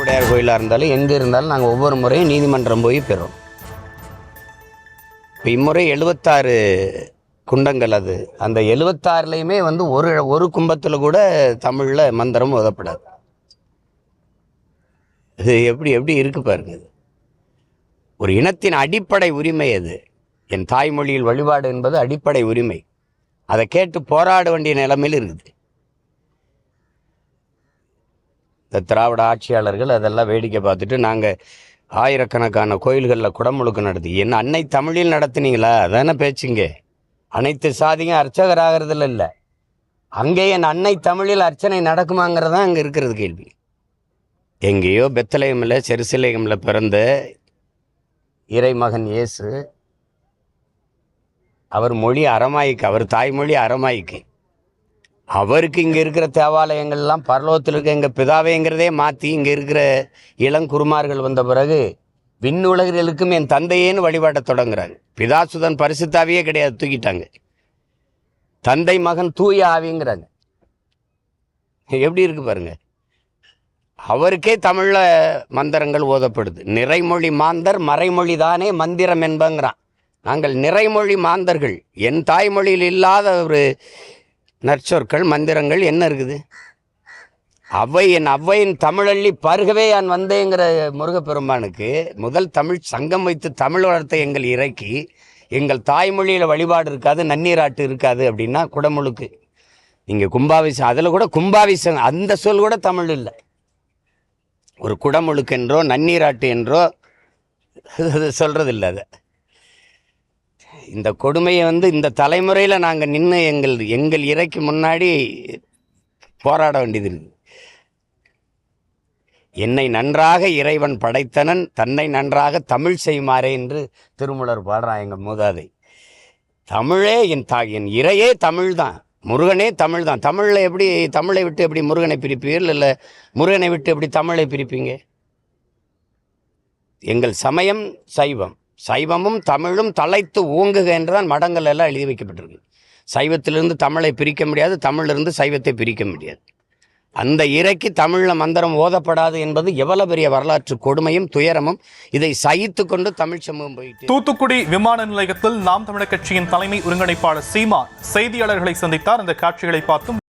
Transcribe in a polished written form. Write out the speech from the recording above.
திராவிடையார் கோயிலாக இருந்தாலும் எங்கே இருந்தாலும் நாங்கள் ஒவ்வொரு முறையும் நீதிமன்றம் போய் பெறுறோம். இப்போ இம்முறை 76 குண்டங்கள். அது அந்த 76லையுமே வந்து ஒரு கும்பத்தில் கூட தமிழில் மந்திரம் ஓதப்படாது. இது எப்படி இருக்கு பாருங்க. இது ஒரு இனத்தின் அடிப்படை உரிமை. அது என் தாய்மொழியில் வழிபாடு என்பது அடிப்படை உரிமை. அதை கேட்டு போராட வேண்டிய நிலைமையில் இருக்குது. இந்த திராவிட ஆட்சியாளர்கள் அதெல்லாம் வேடிக்கை பார்த்துட்டு நாங்கள் ஆயிரக்கணக்கான கோயில்களில் குடமுழுக்கு நடத்தி என்ன அன்னை தமிழில் நடத்துனீங்களா? அதான பேச்சுங்க. அனைத்து சாதியும் அர்ச்சகராகிறதுல இல்லை, அங்கே என் அன்னை தமிழில் அர்ச்சனை நடக்குமாங்கிறதான் அங்கே இருக்கிறது கேள்வி. எங்கேயோ பெத்லகேமில் செருசலேமில் பிறந்த இறைமகன் இயேசு, அவர் மொழி அரமாய்க்கு, அவர் தாய்மொழி அரமாய்க்கு. அவருக்கு இங்கே இருக்கிற தேவாலயங்கள்லாம் பரலோகத்தில் இருக்க எங்கள் பிதாவைங்கிறதே மாற்றி இங்கே இருக்கிற இளங்குருமார்கள் வந்த பிறகு விண்ணுலகிலுக்கும் என் தந்தையேன்னு வழிபாட்டை தொடங்குறாங்க. பிதாசுதன் பரிசுத்தாவியே கிடையாது, தூக்கிட்டாங்க. தந்தை மகன் தூய ஆவிங்கிறாங்க. எப்படி இருக்கு பாருங்க. அவருக்கே தமிழில் மந்திரங்கள் ஓதப்படுது. நிறைமொழி மாந்தர் மறைமொழி தானே மந்திரம் என்பங்கிறான். நாங்கள் நிறைமொழி மாந்தர்கள். என் தாய்மொழியில் இல்லாத ஒரு நற்சொற்கள் மந்திரங்கள் என்ன இருக்குது? என் அவ்வையின் தமிழள்ளி பருகவே நான் வந்தேங்கிற முருகப்பெருமானுக்கு முதல் தமிழ் சங்கம் வைத்து தமிழ் வளர்த்த எங்கள் இறைக்கு எங்கள் தாய்மொழியில் வழிபாடு இருக்காது, நன்னீராட்டு இருக்காது அப்படின்னா குடமுழுக்கு. நீங்கள் கும்பாபிஷேகம், அதில் கூட கும்பாபிஷேகம் அந்த சொல் கூட தமிழ் இல்லை. ஒரு குடமுழுக்கு என்றோ நன்னீராட்டு என்றோ சொல்கிறது இல்லை. அதை இந்த கொடுமையை வந்து இந்த தலைமுறையில் நாங்கள் நின்று எங்கள் இறைக்கு முன்னாடி போராட வேண்டியது இருக்குது. என்னை நன்றாக இறைவன் படைத்தனன், தன்னை நன்றாக தமிழ் செய்யுமாறே என்று திருமூலர் பாடுறான். எங்கள் மூதாதை தமிழே என் இறையே தமிழ் தான், முருகனே தமிழ் தான். தமிழில் எப்படி தமிழை விட்டு எப்படி முருகனை பிரிப்பீர்கள்? இல்லை முருகனை விட்டு எப்படி தமிழை பிரிப்பீங்க? எங்கள் சமயம் சைவம், சைவமும் தமிழும் தலைத்து ஓங்குக என்றுதான் மடங்கள் எல்லாம் எழுதி வைக்கப்பட்டிருக்கு. சைவத்திலிருந்து தமிழை பிரிக்க முடியாது, தமிழிலிருந்து சைவத்தை பிரிக்க முடியாது. அந்த இறைக்கு தமிழில் மந்திரம் ஓதப்படாது என்பது எவ்வளவு பெரிய வரலாற்று கொடுமையும் துயரமும். இதை சகித்து கொண்டு தமிழ் சமூகம் போயிட்டு. தூத்துக்குடி விமான நிலையத்தில் நாம் தமிழர் கட்சியின் தலைமை ஒருங்கிணைப்பாளர் சீமான் செய்தியாளர்களை சந்தித்தார். அந்த காட்சிகளை பார்த்தும்